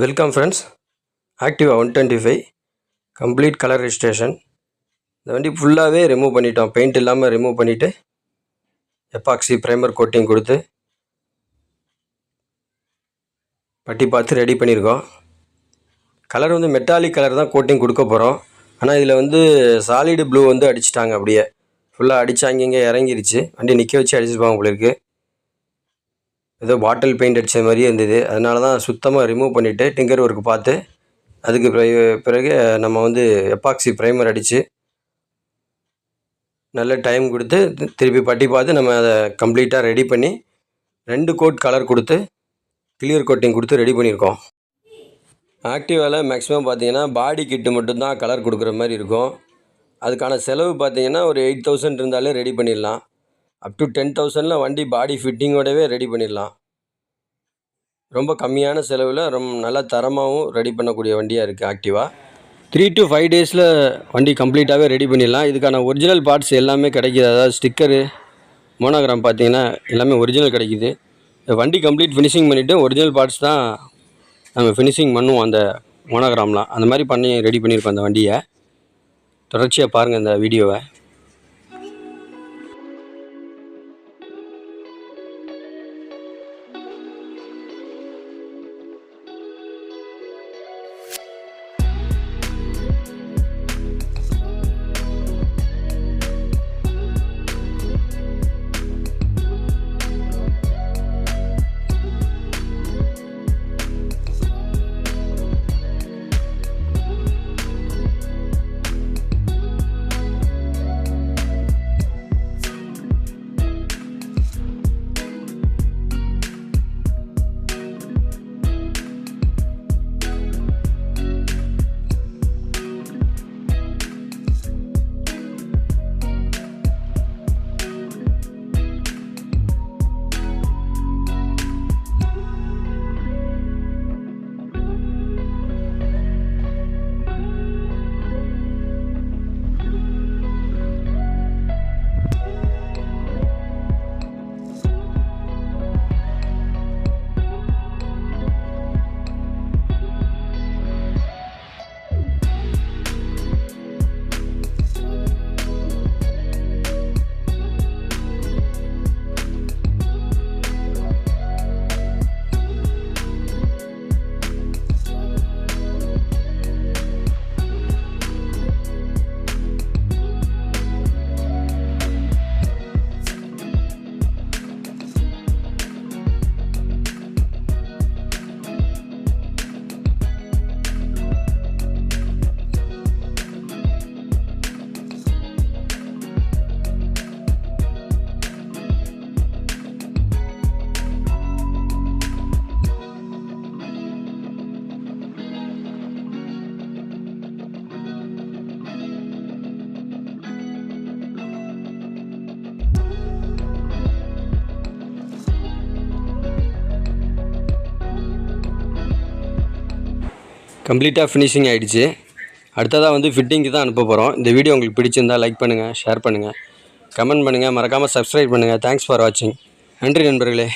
Welcome friends. Activa 125 complete colour registration. இந்த வண்டி ஃபுல்லாகவே ரிமூவ் பண்ணிட்டோம். பெயிண்ட் இல்லாமல் ரிமூவ் பண்ணிவிட்டு எப்பாக்சி ப்ரைமர் கோட்டிங் கொடுத்து பட்டி பார்த்து ரெடி பண்ணியிருக்கோம். கலர் வந்து மெட்டாலிக் கலர் தான் கோட்டிங் கொடுக்க போகிறோம். ஆனால் இதில் சாலிடு ப்ளூ அடிச்சிட்டாங்க. அப்படியே ஃபுல்லாக அடித்து அங்கங்கே இறங்கிருச்சு. வண்டி நிற்க வச்சு அடிச்சிருப்பாங்க உங்களுக்கு. ஏதோ பாட்டில் பெயிண்ட் அடித்த மாதிரியே இருந்தது. அதனால தான் சுத்தமாக ரிமூவ் பண்ணிவிட்டு டிங்கர் ஒர்க் பார்த்து அதுக்கு பிறகு நம்ம எப்பாக்சி ப்ரைமர் அடித்து நல்ல டைம் கொடுத்து திருப்பி பட்டி பார்த்து நம்ம அதை கம்ப்ளீட்டாக ரெடி பண்ணி 2 கோட் கலர் கொடுத்து கிளியர் கோட்டிங் கொடுத்து ரெடி பண்ணியிருக்கோம். ஆக்டிவாவில் மேக்ஸிமம் பார்த்தீங்கன்னா பாடி கிட்டு மட்டும்தான் கலர் கொடுக்குற மாதிரி இருக்கும். அதுக்கான செலவு பார்த்தீங்கன்னா ஒரு 8,000 இருந்தாலே ரெடி பண்ணிடலாம். அப் டு 10,000 வண்டி பாடி ஃபிட்டிங்கோடவே ரெடி பண்ணிடலாம். ரொம்ப கம்மியான செலவில் நல்ல தரமாகவும் ரெடி பண்ணக்கூடிய வண்டியாக இருக்குது ஆக்டிவா. 3 to 5 டேஸில் வண்டி கம்ப்ளீட்டாகவே ரெடி பண்ணிடலாம். இதுக்கான ஒரிஜினல் பார்ட்ஸ் எல்லாமே கிடைக்கிது. அதாவது ஸ்டிக்கரு, மோனோகிராம் பார்த்தீங்கன்னா எல்லாமே ஒரிஜினல் கிடைக்கிது. வண்டி கம்ப்ளீட் ஃபினிஷிங் பண்ணிவிட்டு ஒரிஜினல் பார்ட்ஸ் தான் நம்ம ஃபினிஷிங் பண்ணுவோம். அந்த மோனோகிராம்லாம் அந்த மாதிரி பண்ணி ரெடி பண்ணியிருக்கோம் அந்த வண்டியை. தொடர்ச்சியாக பாருங்கள் இந்த வீடியோவை. கம்ப்ளீட்டாக ஃபினிஷிங் ஆகிடுச்சு. அடுத்ததாக ஃபிட்டிங்க்கு தான் அனுப்ப போகிறோம். இந்த வீடியோ உங்களுக்கு பிடிச்சிருந்தால் லைக் பண்ணுங்கள், ஷேர் பண்ணுங்கள், கமெண்ட் பண்ணுங்கள், மறக்காமல் சப்ஸ்கிரைப் பண்ணுங்கள். தேங்க்ஸ் ஃபார் வாட்சிங். நன்றி நண்பர்களே.